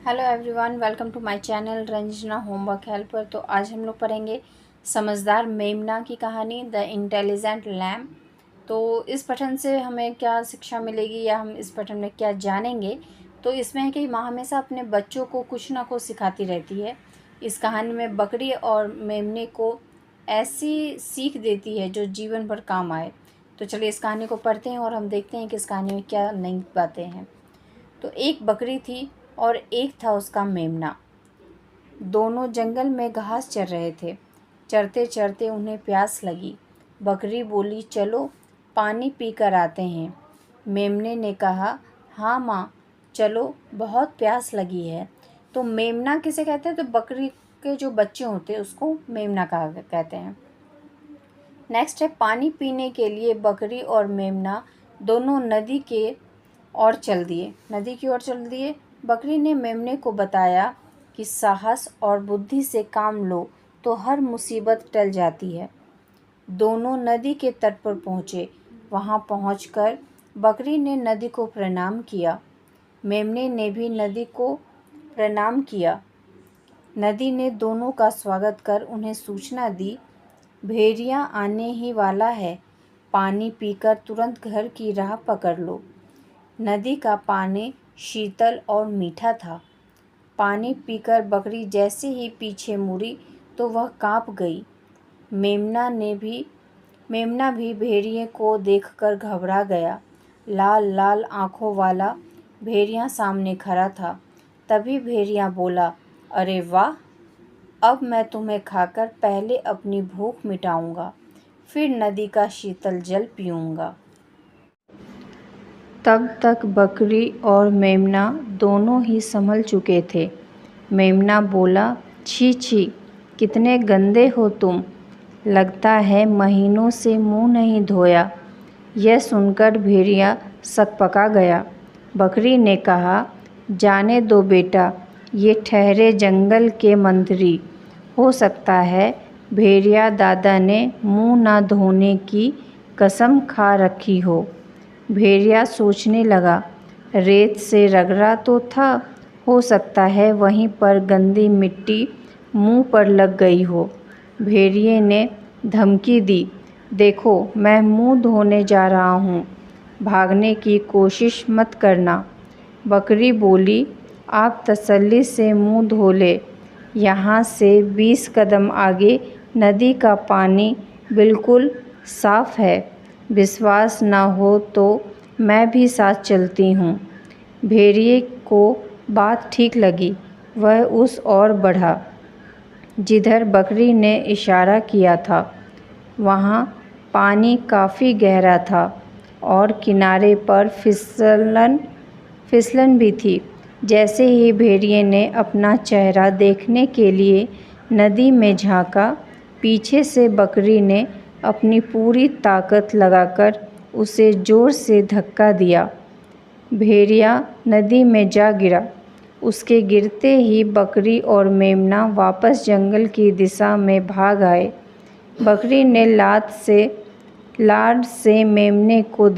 Hello everyone, welcome to my channel Ranjana homework helper. तो आज हम लोग पढ़ेंगे समझदार मेमना की कहानी द इंटेलिजेंट लैम्प। तो इस पठन से हमें क्या शिक्षा मिलेगी या हम इस पठन में क्या जानेंगे, तो इसमें है कि माँ हमेशा अपने बच्चों को कुछ ना कुछ सिखाती रहती है। इस कहानी में बकरी और मेमने को ऐसी सीख देती है जो जीवन भर काम आए। तो चलिए इस कहानी को पढ़ते हैं और हम देखते हैं कि इस कहानी में क्या नई बातें हैं। तो एक बकरी थी और एक था उसका मेमना। दोनों जंगल में घास चर रहे थे। चरते चरते उन्हें प्यास लगी। बकरी बोली, चलो पानी पी कर आते हैं। मेमने ने कहा, हाँ माँ, चलो, बहुत प्यास लगी है। तो मेमना किसे कहते हैं? तो बकरी के जो बच्चे होते हैं उसको मेमना कहा कहते हैं। नेक्स्ट है, पानी पीने के लिए बकरी और मेमना दोनों नदी की ओर चल दिए। बकरी ने मेमने को बताया कि साहस और बुद्धि से काम लो तो हर मुसीबत टल जाती है। दोनों नदी के तट पर पहुँचे। वहाँ पहुँचकर बकरी ने नदी को प्रणाम किया। मेमने ने भी नदी को प्रणाम किया। नदी ने दोनों का स्वागत कर उन्हें सूचना दी, भेड़िया आने ही वाला है, पानी पीकर तुरंत घर की राह पकड़ लो। नदी का पानी शीतल और मीठा था। पानी पीकर बकरी जैसे ही पीछे मुड़ी तो वह काँप गई। मेमना भी भेड़िए को देखकर घबरा गया। लाल लाल आँखों वाला भेड़िया सामने खड़ा था। तभी भेड़िया बोला, अरे वाह, अब मैं तुम्हें खाकर पहले अपनी भूख मिटाऊंगा, फिर नदी का शीतल जल पीऊंगा। तब तक बकरी और मेमना दोनों ही संभल चुके थे। मेमना बोला, छी छी, कितने गंदे हो तुम, लगता है महीनों से मुंह नहीं धोया। यह सुनकर भेड़िया सकपका गया। बकरी ने कहा, जाने दो बेटा, ये ठहरे जंगल के मंत्री, हो सकता है भेड़िया दादा ने मुंह ना धोने की कसम खा रखी हो। भेड़िया सोचने लगा, रेत से रगड़ा तो था, हो सकता है वहीं पर गंदी मिट्टी मुंह पर लग गई हो। भेड़िए ने धमकी दी, देखो मैं मुंह धोने जा रहा हूँ, भागने की कोशिश मत करना। बकरी बोली, आप तसल्ली से मुंह धो ले, यहाँ से 20 कदम आगे नदी का पानी बिल्कुल साफ है। विश्वास ना हो तो मैं भी साथ चलती हूँ। भेड़िए को बात ठीक लगी। वह उस ओर बढ़ा जिधर बकरी ने इशारा किया था। वहाँ पानी काफ़ी गहरा था और किनारे पर फिसलन भी थी। जैसे ही भेड़िए ने अपना चेहरा देखने के लिए नदी में झांका, पीछे से बकरी ने अपनी पूरी ताकत लगाकर उसे ज़ोर से धक्का दिया। भेड़िया नदी में जा गिरा। उसके गिरते ही बकरी और मेमना वापस जंगल की दिशा में भाग आए। बकरी ने लाड से मेमने को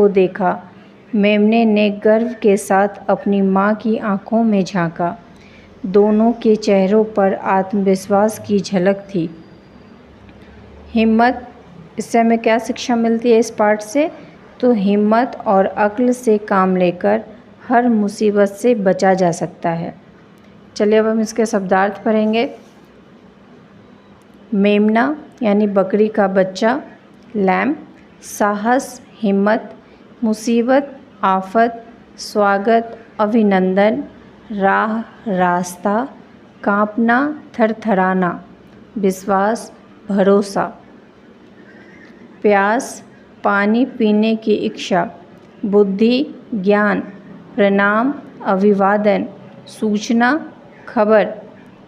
देखा। मेमने ने गर्व के साथ अपनी माँ की आँखों में झांका। दोनों के चेहरों पर आत्मविश्वास की झलक थी। हिम्मत, इससे हमें क्या शिक्षा मिलती है इस पाठ से? तो हिम्मत और अक्ल से काम लेकर हर मुसीबत से बचा जा सकता है। चलिए अब हम इसके शब्दार्थ पढ़ेंगे। मेमना यानी बकरी का बच्चा, लैम्प साहस, हिम्मत, मुसीबत, आफत, स्वागत, अभिनंदन, राह, रास्ता, कांपना, थरथराना, विश्वास, भरोसा, प्यास, पानी पीने की इच्छा, बुद्धि, ज्ञान, प्रणाम, अभिवादन, सूचना, खबर,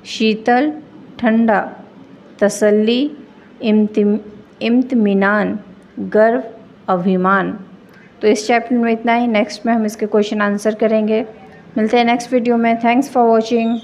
शीतल, ठंडा, तसल्ली, इत्मीनान, गर्व, अभिमान। तो इस चैप्टर में इतना ही। नेक्स्ट में हम इसके क्वेश्चन आंसर करेंगे। मिलते हैं नेक्स्ट वीडियो में। Thanks for watching.